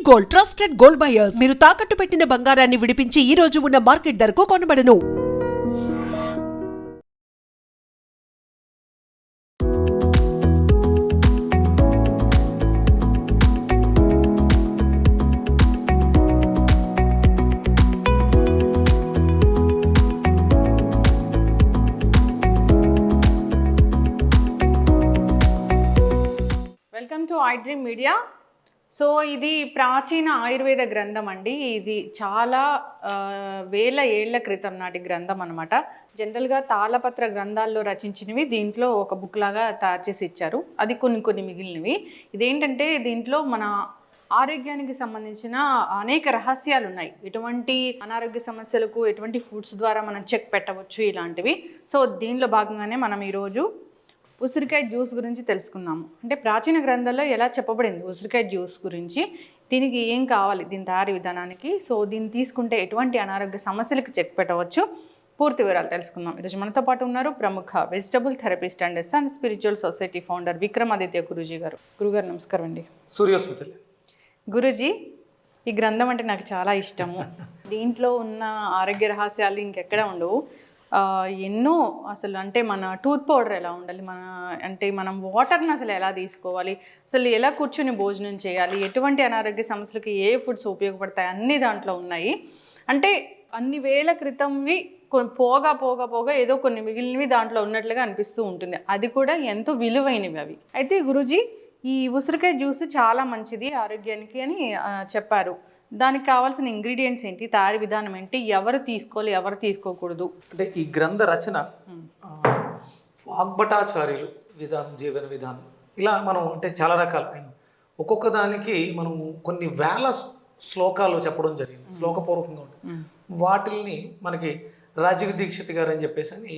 Gold, trusted gold buyers. మీరు తాకట్టు పెట్టిన బంగారాన్ని విడిపించి ఈ రోజు ఉన్న మార్కెట్ ధరకు కొనబడను. Welcome to I dream media. So ఇది ప్రాచీన ఆయుర్వేద గ్రంథం అండి. ఇది చాలా వేల ఏళ్ల క్రితం నాటి గ్రంథం అనమాట. జనరల్గా తాళపత్ర గ్రంథాల్లో రచించినవి దీంట్లో ఒక బుక్ లాగా తయారు చేసి ఇచ్చారు. అది కొన్ని మిగిలినవి. ఇదేంటంటే దీంట్లో మన ఆరోగ్యానికి సంబంధించిన అనేక రహస్యాలు ఉన్నాయి. ఎటువంటి అనారోగ్య సమస్యలకు ఎటువంటి ఫుడ్స్ ద్వారా మనం చెక్ పెట్టవచ్చు ఇలాంటివి. సో దీనిలో భాగంగానే మనం ఈరోజు ఉసిరికాయ జ్యూస్ గురించి తెలుసుకున్నాము. అంటే ప్రాచీన గ్రంథాల్లో ఎలా చెప్పబడింది ఉసిరికాయ జ్యూస్ గురించి, దీనికి ఏం కావాలి, దీని తయారీ విధానానికి, సో దీన్ని తీసుకుంటే ఎటువంటి అనారోగ్య సమస్యలకు చెక్ పెట్టవచ్చు, పూర్తి వివరాలు తెలుసుకుందాం. ఈరోజు మనతో పాటు ఉన్నారు ప్రముఖ vegetable therapist and sun spiritual society founder Vikramaditya Guruji గారు. గురుగారు నమస్కారం అండి. సూర్యోస్మితలు. గురూజీ, ఈ గ్రంథం అంటే నాకు చాలా ఇష్టము. దీంట్లో ఉన్న ఆరోగ్య రహస్యాలు ఇంకెక్కడ ఉండవు. ఎన్నో అసలు అంటే మన టూత్ పౌడర్ ఎలా ఉండాలి, మనం వాటర్ని అసలు ఎలా తీసుకోవాలి, అసలు ఎలా కూర్చుని భోజనం చేయాలి, ఎటువంటి అనారోగ్య సమస్యలకి ఏ ఫుడ్స్ ఉపయోగపడతాయి అన్నీ దాంట్లో ఉన్నాయి. అంటే అన్ని వేల క్రితంవి పోగా ఏదో కొన్ని మిగిలినవి దాంట్లో ఉన్నట్లుగా అనిపిస్తూ ఉంటుంది. అది కూడా ఎంతో విలువైనవి అవి. అయితే గురూజీ, ఈ ఉసిరికాయ జ్యూస్ చాలా మంచిది ఆరోగ్యానికి అని చెప్పారు. దానికి కావాల్సిన ఇంగ్రీడియంట్స్ ఏంటి, తయారీ విధానం ఏంటి, ఎవరు తీసుకోవాలి ఎవరు తీసుకోకూడదు? అంటే ఈ గ్రంథ రచన వాగ్భటాచార్యులు జీవన విధానం ఇలా మనం అంటే చాలా రకాలు ఒక్కొక్క దానికి మనం కొన్ని వేల శ్లోకాలు చెప్పడం జరిగింది, శ్లోకపూర్వకంగా ఉంటుంది. వాటిల్ని మనకి రాజీవ్ దీక్షిత్ గారు అని చెప్పేసి అని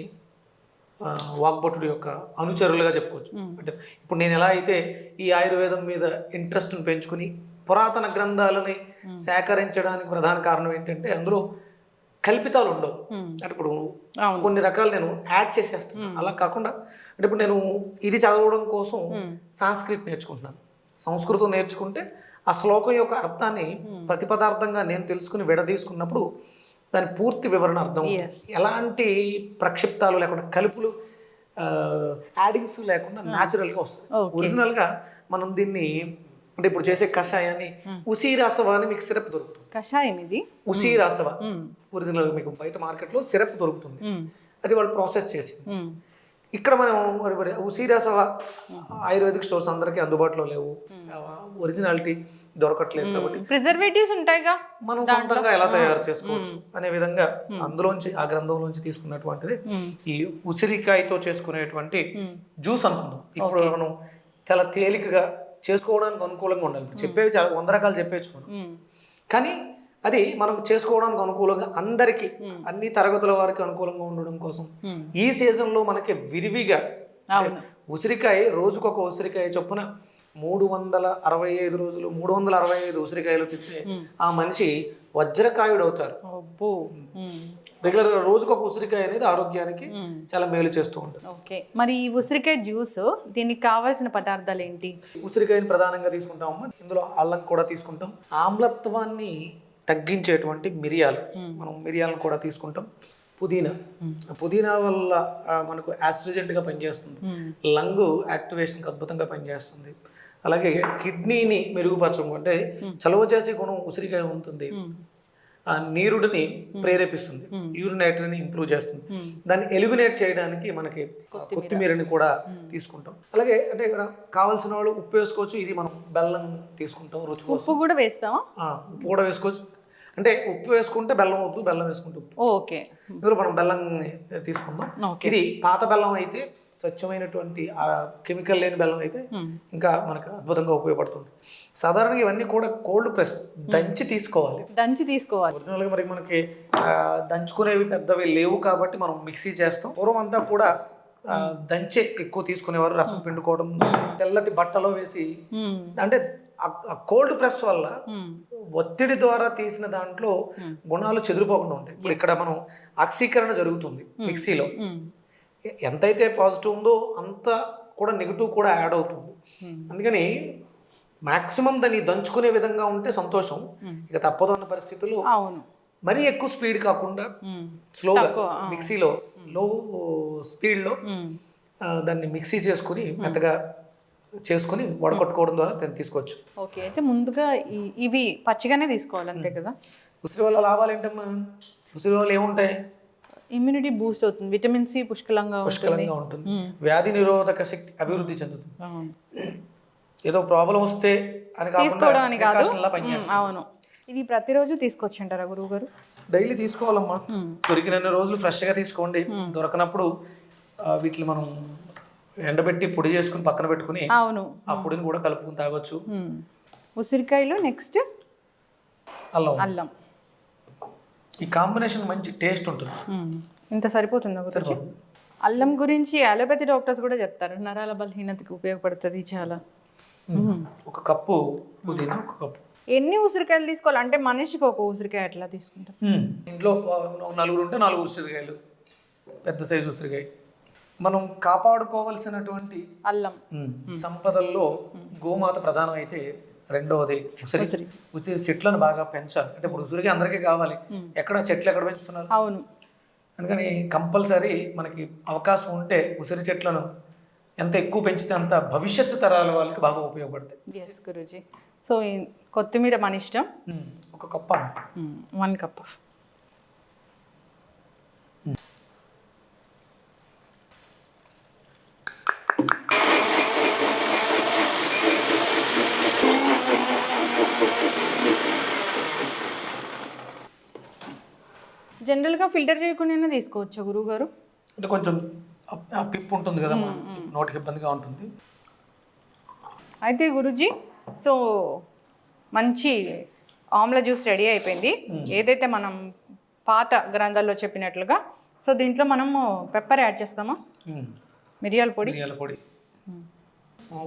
వాగ్భటుడి యొక్క అనుచరులుగా చెప్పుకోవచ్చు. అంటే ఇప్పుడు నేను ఎలా అయితే ఈ ఆయుర్వేదం మీద ఇంట్రెస్ట్ని పెంచుకుని పురాతన గ్రంథాలని సేకరించడానికి ప్రధాన కారణం ఏంటంటే అందులో కల్పితాలు ఉండవు. అంటే ఇప్పుడు కొన్ని రకాలు నేను యాడ్ చేసేస్తాను. అలా కాకుండా అంటే ఇప్పుడు నేను ఇది చదవడం కోసం సంస్కృతం నేర్చుకుంటున్నాను. సంస్కృతం నేర్చుకుంటే ఆ శ్లోకం యొక్క అర్థాన్ని ప్రతిపదార్థంగా నేను తెలుసుకుని విడదీసుకున్నప్పుడు దాని పూర్తి వివరణ అర్థం. ఎలాంటి ప్రక్షిప్తాలు లేకుండా కలుపులు యాడింగ్స్ లేకుండా న్యాచురల్గా వస్తుంది. ఒరిజినల్గా మనం దీన్ని అంటే ఇప్పుడు చేసే కషాయాన్ని ఉసిరాసవ అని మీకు సిరప్ దొరుకుతుంది. కషాయం ఇది ఉసిరాసవ ఒరిజినల్ మీకు బయట మార్కెట్లో సిరప్ దొరుకుతుంది. అది వాళ్ళు ప్రాసెస్ చేసింది. ఇక్కడ మనం ఉసిరాసవ ఆయుర్వేదిక్ స్టోర్స్ అందరికీ అందుబాటులో లేవు, ఒరిజినాలిటీ దొరకట్లేదు. కాబట్టి ప్రిజర్వేటివ్స్ ఉంటాయిగా, మనం సొంతంగా ఎలా తయారు చేసుకోవచ్చు అనే విధంగా అందులోంచి ఆ గ్రంథంలోంచి తీసుకున్నటువంటిది ఈ ఉసిరికాయతో చేసుకునేటువంటి జ్యూస్ అనుకుందాం. ఇప్పుడు మనం చాలా తేలికగా చేసుకోవడానికి అనుకూలంగా ఉండాలి. ఇప్పుడు చెప్పేవి చాలా 100 రకాలు చెప్పేచ్చు మనం, కానీ అది మనం చేసుకోవడానికి అనుకూలంగా అందరికీ అన్ని తరగతుల వారికి అనుకూలంగా ఉండడం కోసం ఈ సీజన్లో మనకి విరివిగా ఉసిరికాయ రోజుకొక ఉసిరికాయ చొప్పున 365 రోజులు 365 ఉసిరికాయలు తింటే ఆ మనిషి వజ్రకాయుడు అవుతారు. రెగ్యులర్ గా రోజుకొక ఉసిరికాయ అనేది ఆరోగ్యానికి చాలా మేలు చేస్తూ ఉంటుంది. ఓకే, మరి ఈ ఉసిరికాయ జ్యూస్ దీనికి కావాల్సిన పదార్థాలు ఏంటి? ఉసిరికాయని ప్రధానంగా తీసుకుంటామమ్మా. ఇందులో అల్లం కూడా తీసుకుంటాం. ఆమ్లత్వాన్ని తగ్గించేటువంటి మిరియాలు, మనం మిరియాలను కూడా తీసుకుంటాం. పుదీనా వల్ల మనకు యాస్ట్రిజెంట్గా పనిచేస్తుంది, లంగ్ యాక్టివేషన్కి అద్భుతంగా పనిచేస్తుంది. అలాగే కిడ్నీని మెరుగుపరచడం, అంటే చలువ చేసే గుణం ఉసిరికాయ ఉంటుంది. నీరుడిని ప్రేరేపిస్తుంది, యూరినేటరీని ఇంప్రూవ్ చేస్తుంది. దాన్ని ఎలిమినేట్ చేయడానికి మనకి కొత్తిమీరని కూడా తీసుకుంటాం. అలాగే అంటే ఇక్కడ కావాల్సిన వాళ్ళు ఉప్పు వేసుకోవచ్చు. ఇది మనం బెల్లం తీసుకుంటాం రుచి కోసం. ఉప్పు కూడా వేస్తాం, ఉప్పు కూడా వేసుకోవచ్చు. అంటే ఉప్పు వేసుకుంటే బెల్లం వద్దు, బెల్లం వేసుకుంటే ఉప్పు. ఓకే, ఇందులో మనం బెల్లం తీసుకుందాం. ఇది పాత బెల్లం అయితే, స్వచ్ఛమైనటువంటి కెమికల్ లేని బెల్లం అయితే ఇంకా మనకు అద్భుతంగా ఉపయోగపడుతుంది. సాధారణంగా ఇవన్నీ కూడా కోల్డ్ ప్రెస్ దంచి తీసుకోవాలి. ఒరిజినల్గా మరి మనకి దంచుకునేవి పెద్దవి లేవు కాబట్టి మనం మిక్సీ చేస్తాం. పూర్వం అంతా కూడా దంచే ఎక్కువ తీసుకునేవారు. రసం పిండుకోవడం, తెల్లటి బట్టలో వేసి, అంటే కోల్డ్ ప్రెస్ వల్ల ఒత్తిడి ద్వారా తీసిన దాంట్లో గుణాలు చెదిరిపోకుండా ఉంటాయి. ఇప్పుడు ఇక్కడ మనం ఆక్సీకరణ జరుగుతుంది మిక్సీలో. ఎంతైతే పాజిటివ్ ఉందో అంత కూడా నెగిటివ్ కూడా యాడ్ అవుతుంది. అందుకని మాక్సిమం దాన్ని దంచుకునే విధంగా ఉంటే సంతోషం. ఇక తప్పదు అన్న పరిస్థితుల్లో అవును. మరీ ఎక్కువ స్పీడ్ కాకుండా స్లోగా మిక్సీలో లో స్పీడ్లో దాన్ని మిక్సీ చేసుకుని మెత్తగా చేసుకుని వడకొట్టుకోవడం ద్వారా దాన్ని తీసుకోవచ్చు. ఓకే, అయితే ముందుగా ఇవి పచ్చిగానే తీసుకోవాలి అంతే కదా? ఉసిరి వల్ల లాభాలు ఏంటమ్మా? ఉసిరి వల్ల ఏముంటాయి? ఇమ్యూనిటీ బూస్ట్ అవుతుంది, విటమిన్ సి పుష్కలంగా ఉంటుంది, వ్యాధి నిరోధక శక్తి అభివృద్ధి చెందుతుంది. అవును. ఏదో ప్రాబ్లం వస్తే అని తీసుకోవడానికి కాదు. కాకుండా అవును. ఇది ప్రతిరోజు తీసుకోవచ్చు అంటారా గురువు గారు? డైలీ తీసుకోవాలమ్మా. దొరికినన్ని రోజులు ఫ్రెష్గా తీసుకోండి. దొరకనప్పుడు వీటిని మనం ఎండబెట్టి పొడి చేసుకుని పక్కన పెట్టుకుని అవును ఆ పొడిని కూడా కలుపుకుని తాగొచ్చు. ఉసిరికాయలు నెక్స్ట్ అల్లం. ఈ కాంబినేషన్ మంచి టేస్ట్ ఉంటుంది. ఇంత సరిపోతుందా గురించి? అల్లం గురించి అలోపతి డాక్టర్స్ కూడా చెప్తారు, నరాల బలహీనతకి ఉపయోగపడుతుంది చాలా. ఒక కప్పు పుదీనా, ఒక కప్పు. ఎన్ని ఉసిరికాయలు తీసుకోవాలి అంటే మనిషికి ఒక ఉసిరికాయ ఎట్లా తీసుకుంటారు? ఇంట్లో నలుగురు ఉంటే 4 ఉసిరికాయలు, పెద్ద సైజు ఉసిరికాయ. మనం కాపాడుకోవలసినటువంటి అల్లం సంపదల్లో గోమాత ప్రధానం అయితే రెండవది ఉసిరి. ఉసిరి చెట్లను బాగా పెంచాలి. అంటే ఇప్పుడు ఉసిరికి అందరికీ కావాలి, ఎక్కడ చెట్లు ఎక్కడ పెంచుతున్నారు? అవును. అందుకని కంపల్సరీ మనకి అవకాశం ఉంటే ఉసిరి చెట్లను ఎంత ఎక్కువ పెంచితే అంత భవిష్యత్తు తరాల వాళ్ళకి బాగా ఉపయోగపడతాయి. ఎస్ గురూజీ. సో కొత్తిమీర మన ఇష్టం, ఒక కప్ 1 కప్. జనరల్గా ఫిల్టర్ చేయకుండా తీసుకోవచ్చా గురువు గారు? అంటే కొంచెం పిప్పు ఉంటుంది కదా, నోటికి ఇబ్బందిగా ఉంటుంది. అయితే గురూజీ, సో మంచి ఆమ్లా జ్యూస్ రెడీ అయిపోయింది. ఏదైతే మనం పాత గ్రంథాల్లో చెప్పినట్లుగా. సో దీంట్లో మనము పెప్పర్ యాడ్ చేస్తామా? మిరియాల పొడి.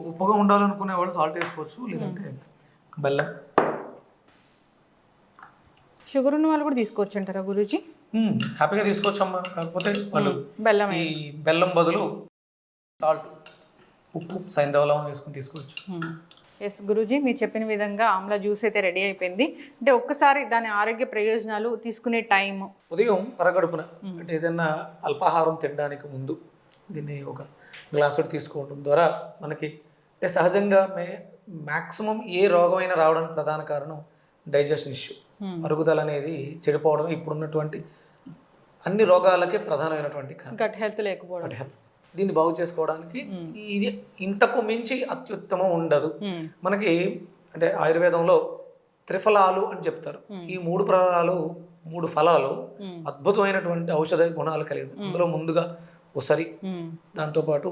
ఉప్పుగా ఉండాలనుకునే వాళ్ళు సాల్ట్ వేసుకోవచ్చు, లేదంటే బెల్లం. షుగర్ ఉన్న వాళ్ళు కూడా తీసుకోవచ్చు అంటారా గురూజీ? హ్యాపీగా తీసుకోవచ్చు అమ్మా. కాకపోతే వాళ్ళు బెల్లం, ఈ బెల్లం బదులు సాల్ట్, ఉప్పు, సైంధవలం వేసుకుని తీసుకోవచ్చు. ఎస్ గురూజీ, మీరు చెప్పిన విధంగా ఆమ్లా జ్యూస్ అయితే రెడీ అయిపోయింది. అంటే ఒక్కసారి దాని ఆరోగ్య ప్రయోజనాలు తీసుకునే టైము ఉదయం పరగడుపున, అంటే ఏదైనా అల్పాహారం తినడానికి ముందు దీన్ని ఒక గ్లాసు తీసుకోవడం ద్వారా మనకి అంటే సహజంగా మ్యాక్సిమం ఏ రోగమైనా రావడానికి ప్రధాన కారణం డైజెషన్ ఇష్యూ, అరుగుదల అనేది చెడిపోవడం. ఇప్పుడున్నటువంటి అన్ని రోగాలకే ప్రధానమైనటువంటి గట్ హెల్త్ లేకపోవడం. దీన్ని బాగు చేసుకోవడానికి ఇది ఇంతకు మించి అత్యుత్తమం ఉండదు. మనకి అంటే ఆయుర్వేదంలో త్రిఫలాలు అని చెప్తారు. ఈ 3 ఫలాలు అద్భుతమైనటువంటి ఔషధ గుణాలు కలిగి. అందులో ముందుగా ఉసిరి, దాంతోపాటు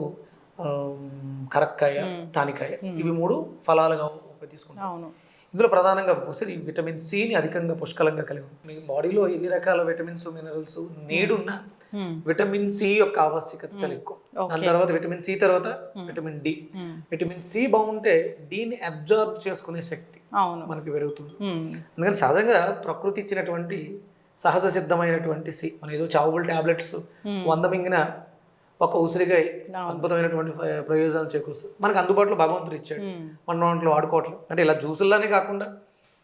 కరక్కాయ, తానికాయ, ఇవి 3 ఫలాలుగా తీసుకుంటాం. ఇందులో ప్రధానంగా ఉసిరి విటమిన్ సిని అధికంగా పుష్కలంగా కలిగి ఉంది. మీ బాడీలో ఎన్ని రకాల విటమిన్స్, మినరల్స్ నీడున్న విటమిన్ సి యొక్క ఆవశ్యకత చాలా ఎక్కువ. దాని తర్వాత విటమిన్ సి తర్వాత విటమిన్ డి. విటమిన్ సి బాగుంటే డిని అబ్జార్బ్ చేసుకునే శక్తి మనకి పెరుగుతుంది. అందుకని సహజంగా ప్రకృతి ఇచ్చినటువంటి సహజ సిద్ధమైనటువంటి సి, మన ఏదో చావబుల్ టాబ్లెట్స్ 100 మింగిన ఒక ఉసిరికాయ అద్భుతమైనటువంటి ప్రయోజనాలు చేకూరుస్తుంది. మనకు అందుబాటులో భగవంతుడు ఇచ్చాడు, మన దాంట్లో వాడుకోవట్లేదు. అంటే ఇలా జ్యూసుల్లానే కాకుండా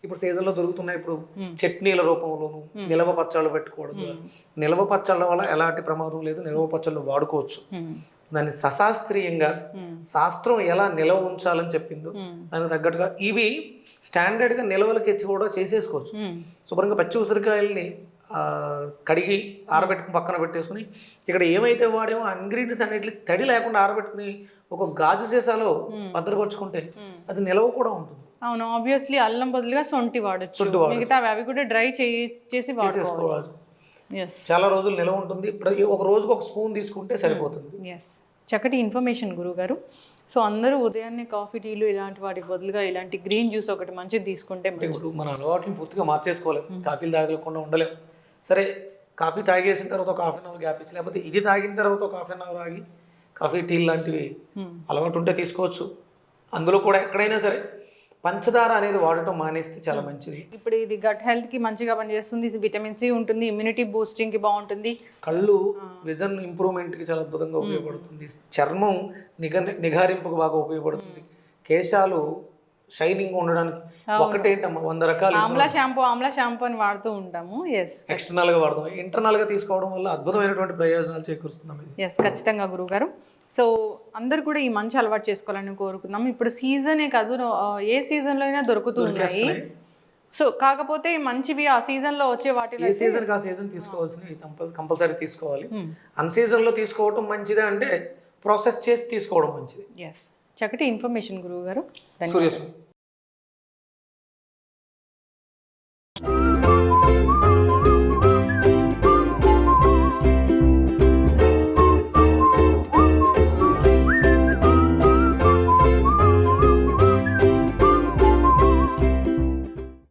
ఇప్పుడు సీజన్లో దొరుకుతున్నాయి. ఇప్పుడు చట్నీల రూపంలోను నిలవ పచ్చళ్ళు పెట్టుకోవడం. నిలవ పచ్చళ్ళ వల్ల ఎలాంటి ప్రమాదం లేదు, నిలవ పచ్చళ్ళు వాడుకోవచ్చు. దాన్ని సశాస్త్రీయంగా శాస్త్రం ఎలా నిలవ ఉంచాలని చెప్పిందో దానికి తగ్గట్టుగా ఇవి స్టాండర్డ్గా నిలవలకి కూడా చేసేసుకోవచ్చు. శుభ్రంగా పచ్చి ఉసిరికాయల్ని కడిగి ఆరబెట్టుకుని పక్కన పెట్టేసుకుని ఇక్కడ ఏమైతే వాడేమో ఆ ఇంగ్రీడియంట్స్ అన్నిటి తడి లేకుండా ఆరబెట్టుకుని ఒక గాజు సీసాలో భద్రపరుచుకుంటే అది నిలవ కూడా ఉంటుంది. అవును, ఆబ్వియస్లీ అల్లం బదులుగా సొంటి వాడచ్చు, మిగతా అవి కూడా డ్రై చేసి వాడుకోవాలి. చాలా రోజులు నిలవ ఉంటుంది. ఒక రోజుకు ఒక స్పూన్ తీసుకుంటే సరిపోతుంది. చక్కటి ఇన్ఫర్మేషన్ గురువు గారు. సో అందరూ ఉదయాన్నే కాఫీ, టీలు ఇలాంటి వాటికి బదులుగా ఇలాంటి గ్రీన్ జ్యూస్ ఒకటి మంచిది తీసుకుంటే ఇప్పుడు మన అలవాట్లు పూర్తిగా మార్చేసుకోలేము. కాఫీలు తాగలేకుండా ఉండలేము. సరే, కాఫీ తాగేసిన తర్వాత ఒక హాఫ్ అన్ అవర్ గ్యాప్ ఇచ్చి, లేకపోతే ఇది తాగిన తర్వాత ఒక హాఫ్ అన్ అవర్ ఆగి కాఫీ, టీలు లాంటివి అలవాటు ఉంటే తీసుకోవచ్చు. అందులో కూడా ఎక్కడైనా సరే పంచదార అనేది వాడటం మానేస్తే చాలా మంచిది. ఇప్పుడు ఇది గట్ హెల్త్కి మంచిగా పనిచేస్తుంది, విటమిన్ సి ఉంటుంది, ఇమ్యూనిటీ బూస్టింగ్కి బాగుంటుంది, కళ్ళు విజన్ ఇంప్రూవ్మెంట్కి చాలా అద్భుతంగా ఉపయోగపడుతుంది, చర్మం నిగారింపుకు బాగా ఉపయోగపడుతుంది, కేశాలు షైనింగ్ ఉండడానికి ఒకటేంటమ్మా 100 రకాలు ఆమ్లా షాంపూ అని వాడుతూ ఉంటాము. ఎస్ ఎక్స్టర్నల్ గా వాడతాం, ఇంటర్నల్ గా తీసుకోవడం వల్ల అద్భుతమైనటువంటి ప్రయోజనాలు చేకూరుస్తున్నాం ఇది. ఎస్ ఖచ్చితంగా గురుగారు. సో అందరు కూడా ఈ మంచి అలవాటు చేసుకోవాలని కోరుకుందాం. ఇప్పుడు సీజనే కాదు, ఏ సీజన్లో అయినా దొరుకుతూ ఉన్నాయి. సో కాకపోతే మంచివి ఆ సీజన్లో వచ్చే వాటిలో ఏ సీజన్ ఆ సీజన్ తీసుకోవాల్సినవి కంపల్సరీ తీసుకోవాలి. అన్ సీజన్లో తీసుకోవడం మంచిదే అంటే ప్రాసెస్ చేసి తీసుకోవడం మంచిది. ఎస్ చక్కటి ఇన్ఫర్మేషన్ గురువు గారు. సూర్యస్మి.